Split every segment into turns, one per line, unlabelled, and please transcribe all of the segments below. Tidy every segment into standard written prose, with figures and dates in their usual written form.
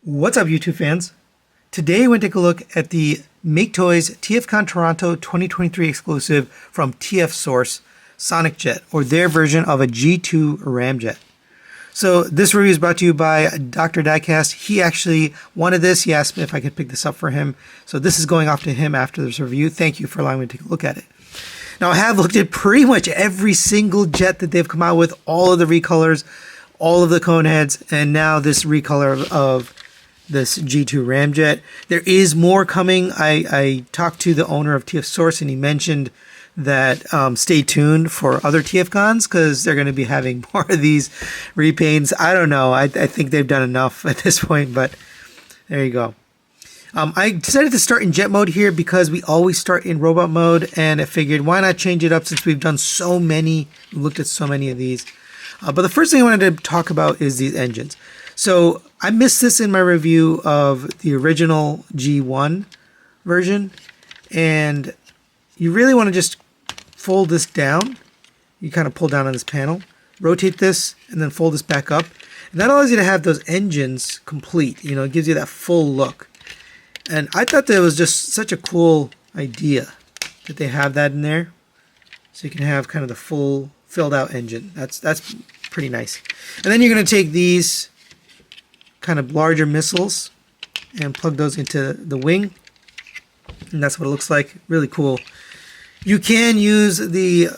What's up, YouTube fans? Today we're going to take a look at the MakeToys TFCon Toronto 2023 exclusive from TFSource Sonic Jet, or their version of a G2 Ramjet. So this review is brought to you by Dr. Diecast. He actually wanted this. He asked me if I could pick this up for him. So this is going off to him after this review. Thank you for allowing me to take a look at it. Now, I have looked at pretty much every single jet that they've come out with, all of the recolors, all of the cone heads, and now this recolor of this G2 Ramjet. There is more coming. I talked to the owner of TFSource and he mentioned that stay tuned for other TFCons because they're going to be having more of these repaints. I don't know. I think they've done enough at this point, but there you go. I decided to start in jet mode here because we always start in robot mode, and I figured why not change it up since we've done so many, we looked at so many of these. But the first thing I wanted to talk about is these engines. So I missed this in my review of the original G1 version, and you really want to just fold this down. You kind of pull down on this panel, rotate this, and then fold this back up. And that allows you to have those engines complete. You know, it gives you that full look. And I thought that was just such a cool idea that they have that in there. So you can have kind of the full filled out engine. That's pretty nice. And then you're going to take these kind of larger missiles and plug those into the wing. And that's what it looks like. Really cool. You can use the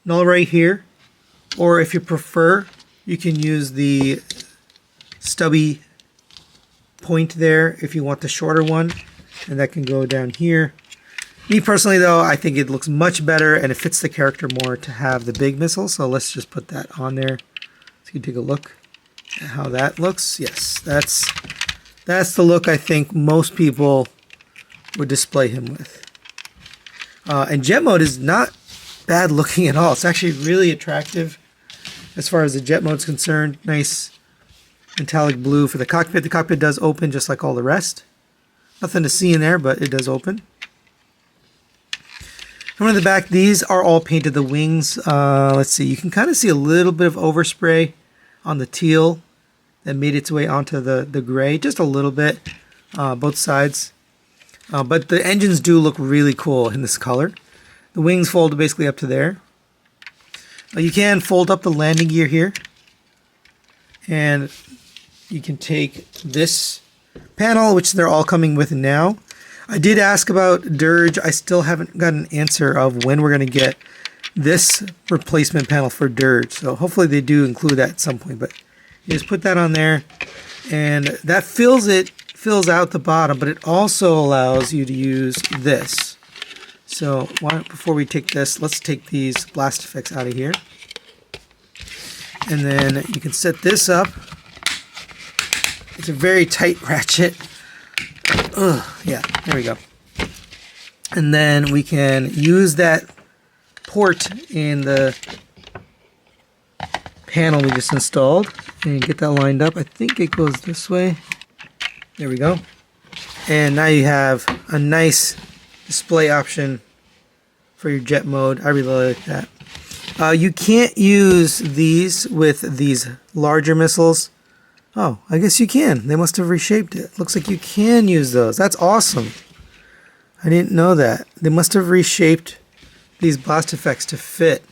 null right here, or if you prefer, you can use the stubby point there if you want the shorter one, and that can go down here. Me personally though, I think it looks much better and it fits the character more to have the big missile, so let's just put that on there so you can take a look at how that looks. Yes, that's the look I think most people would display him with. And jet mode is not bad looking at all. It's actually really attractive as far as the jet mode is concerned. Nice metallic blue for the cockpit. The cockpit does open just like all the rest. Nothing to see in there, but it does open. From the back, these are all painted. The wings, let's see, you can kind of see a little bit of overspray on the teal that made its way onto the gray, just a little bit, both sides. But the engines do look really cool in this color. The wings fold basically up to there. You can fold up the landing gear here. And you can take this panel, which they're all coming with now. I did ask about dirge. I still haven't got an answer of when we're going to get this replacement panel for dirge. So hopefully they do include that at some point. But you just put that on there, and that fills out the bottom, but it also allows you to use this. So before we take this, let's take these blast effects out of here. And then you can set this up. It's a very tight ratchet. Yeah, there we go. And then we can use that port in the panel we just installed and get that lined up. I think it goes this way. There we go. And now you have a nice display option for your jet mode. I really like that. You can't use these with these larger missiles. Oh, I guess you can. They must have reshaped it. Looks like you can use those. That's awesome. I didn't know that. They must have reshaped these blast effects to fit.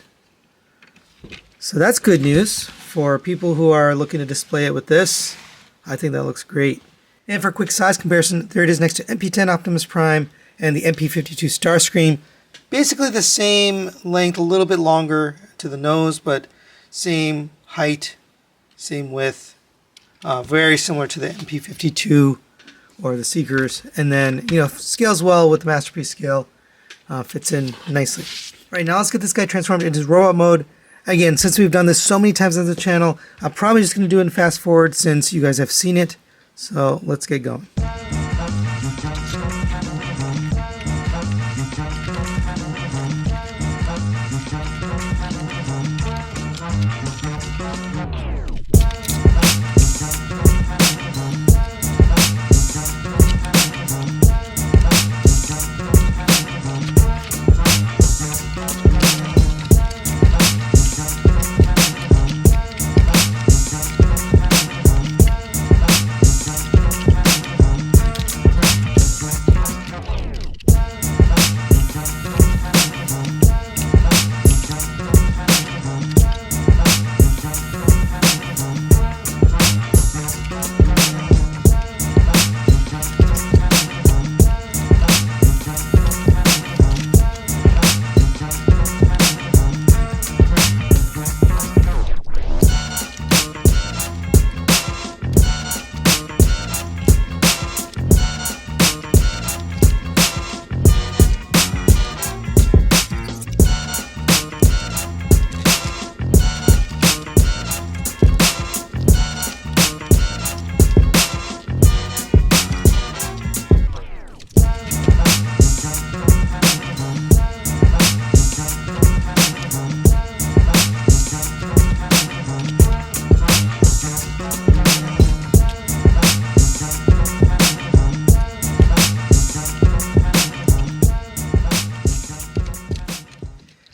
So that's good news for people who are looking to display it with this. I think that looks great. And for a quick size comparison, there it is next to MP10 Optimus Prime and the MP52 Starscream. Basically the same length, a little bit longer to the nose, but same height, same width. Very similar to the MP52 or the Seekers. And then, you know, scales well with the Masterpiece scale. Fits in nicely. All right, now let's get this guy transformed into robot mode. Again, since we've done this so many times on the channel, I'm probably just going to do it in fast forward since you guys have seen it. So let's get going.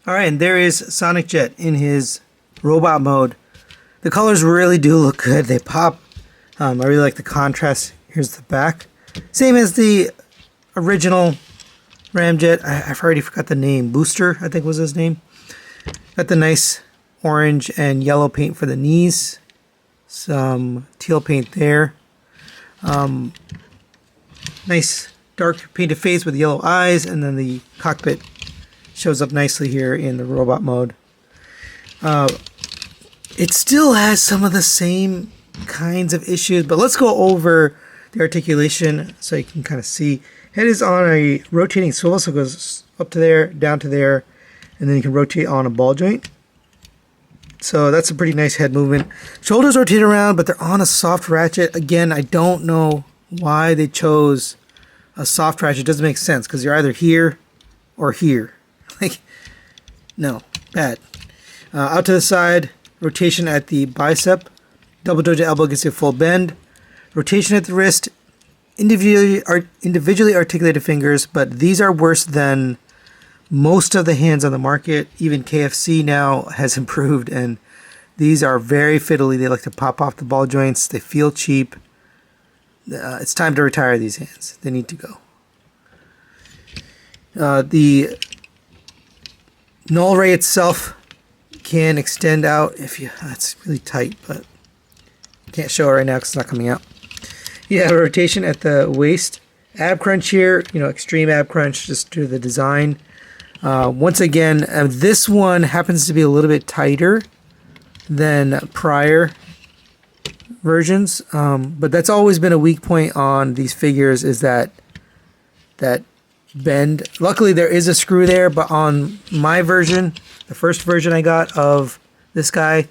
All right, and there is Sonic Jet in his robot mode. The colors really do look good. They pop. I really like the contrast. Here's the back. Same as the original Ramjet. I've already forgot the name. Booster, I think was his name. Got the nice orange and yellow paint for the knees. Some teal paint there. Nice dark painted face with yellow eyes, and then the cockpit shows up nicely here in the robot mode. It still has some of the same kinds of issues, but let's go over the articulation so you can kind of see. Head is on a rotating swivel, so it goes up to there, down to there, and then you can rotate on a ball joint. So that's a pretty nice head movement. Shoulders rotate around, but they're on a soft ratchet. Again, I don't know why they chose a soft ratchet. It doesn't make sense because you're either here or here. Like, no, bad. Out to the side, rotation at the bicep. Double jointed elbow gets you a full bend. Rotation at the wrist. Individually articulated fingers, but these are worse than most of the hands on the market. Even KFC now has improved, and these are very fiddly. They like to pop off the ball joints. They feel cheap. It's time to retire these hands. They need to go. The null ray itself can extend out if you. It's really tight, but can't show it right now because it's not coming out. You have a rotation at the waist. Ab crunch here, extreme ab crunch just due to the design. Once again, this one happens to be a little bit tighter than prior versions, but that's always been a weak point on these figures, is that bend. Luckily there is a screw there, but on my version, the first version I got of this guy,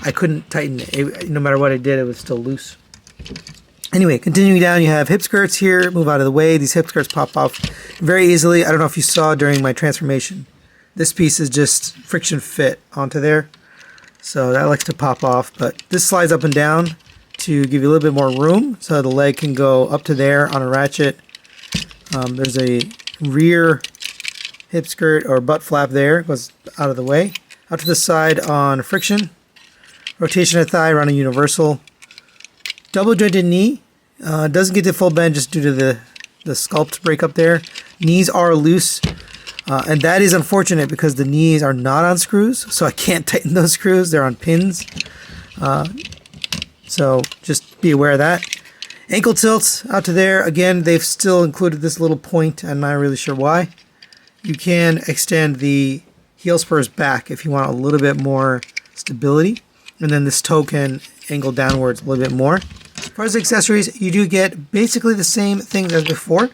I couldn't tighten it. No matter what I did, it was still loose. Anyway, continuing down, you have hip skirts here. Move out of the way. These hip skirts pop off very easily. I don't know if you saw during my transformation. This piece is just friction fit onto there. So that likes to pop off. But this slides up and down to give you a little bit more room. So the leg can go up to there on a ratchet. There's a rear hip skirt or butt flap there. It goes out of the way. Out to the side on friction. Rotation of thigh around a universal. Double jointed knee. Doesn't get to full bend just due to the sculpt break up there. Knees are loose. And that is unfortunate because the knees are not on screws. So I can't tighten those screws. They're on pins. So just be aware of that. Ankle tilts out to there. Again, they've still included this little point. I'm not really sure why. You can extend the heel spurs back if you want a little bit more stability. And then this toe can angle downwards a little bit more. As far as accessories, you do get basically the same things as before.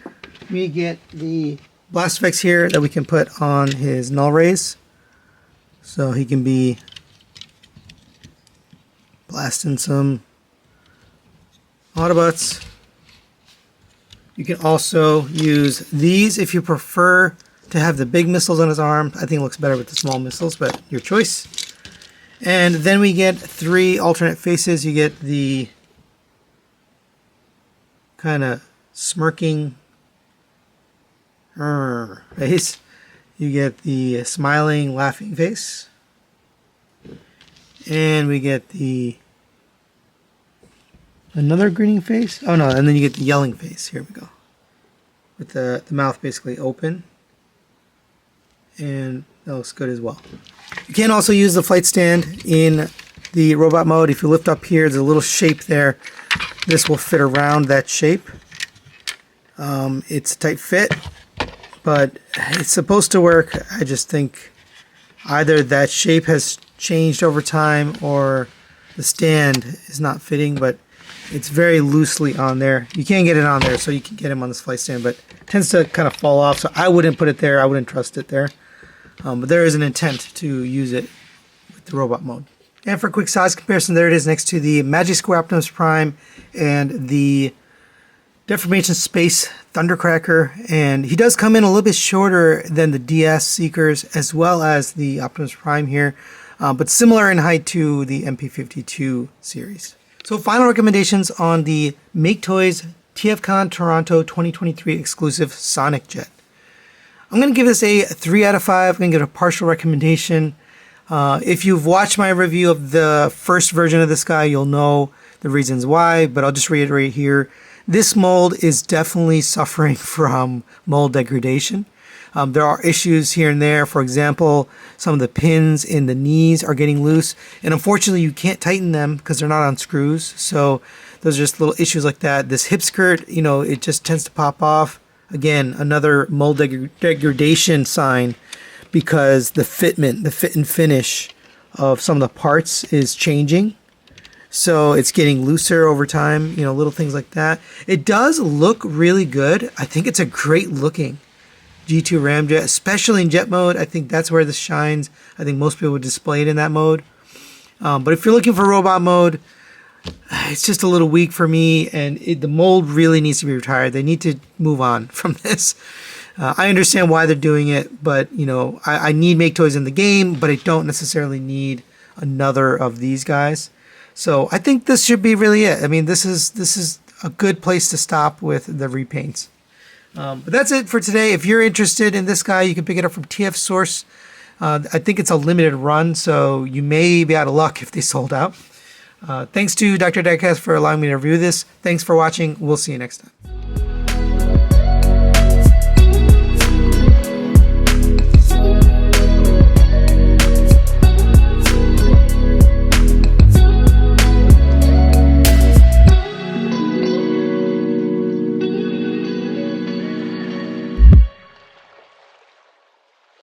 We get the blast effects here that we can put on his null rays. So he can be blasting some Autobots. You can also use these if you prefer to have the big missiles on his arm. I think it looks better with the small missiles, but your choice. And then we get 3 alternate faces. You get the kind of smirking face. You get the smiling, laughing face. And we get another grinning face. Oh no, and then you get the yelling face. Here we go. With the mouth basically open. And that looks good as well. You can also use the flight stand in the robot mode. If you lift up here, there's a little shape there. This will fit around that shape. It's a tight fit, but it's supposed to work. I just think either that shape has changed over time or the stand is not fitting, but it's very loosely on there. You can't get it on there, so you can get him on this flight stand, but it tends to kind of fall off, so I wouldn't put it there. I wouldn't trust it there. But there is an intent to use it with the robot mode. And for a quick size comparison, there it is next to the Magic Square Optimus Prime and the Deformation Space Thundercracker. And he does come in a little bit shorter than the DS Seekers as well as the Optimus Prime here, but similar in height to the MP52 series. So final recommendations on the MakeToys TFCon Toronto 2023 exclusive Sonic Jet. I'm going to give this a 3 out of 5. I'm going to give it a partial recommendation. If you've watched my review of the first version of this guy, you'll know the reasons why, but I'll just reiterate here. This mold is definitely suffering from mold degradation. There are issues here and there. For example, some of the pins in the knees are getting loose, and unfortunately you can't tighten them because they're not on screws. So those are just little issues like that. This hip skirt, you know, it just tends to pop off. Again, another mold degradation sign, because the fit and finish of some of the parts is changing. So it's getting looser over time, you know, little things like that. It does look really good. I think it's a great looking G2 Ramjet, especially in jet mode. I think that's where this shines. I think most people would display it in that mode. But if you're looking for robot mode, it's just a little weak for me, and the mold really needs to be retired. They need to move on from this. I understand why they're doing it, but you know, I need MakeToys in the game, but I don't necessarily need another of these guys. So I think this should be really it. I mean, this is a good place to stop with the repaints. But that's it for today. If you're interested in this guy, you can pick it up from TF Source. I think it's a limited run, so you may be out of luck if they sold out. Thanks to Dr. Diecast for allowing me to review this. Thanks for watching. We'll see you next time.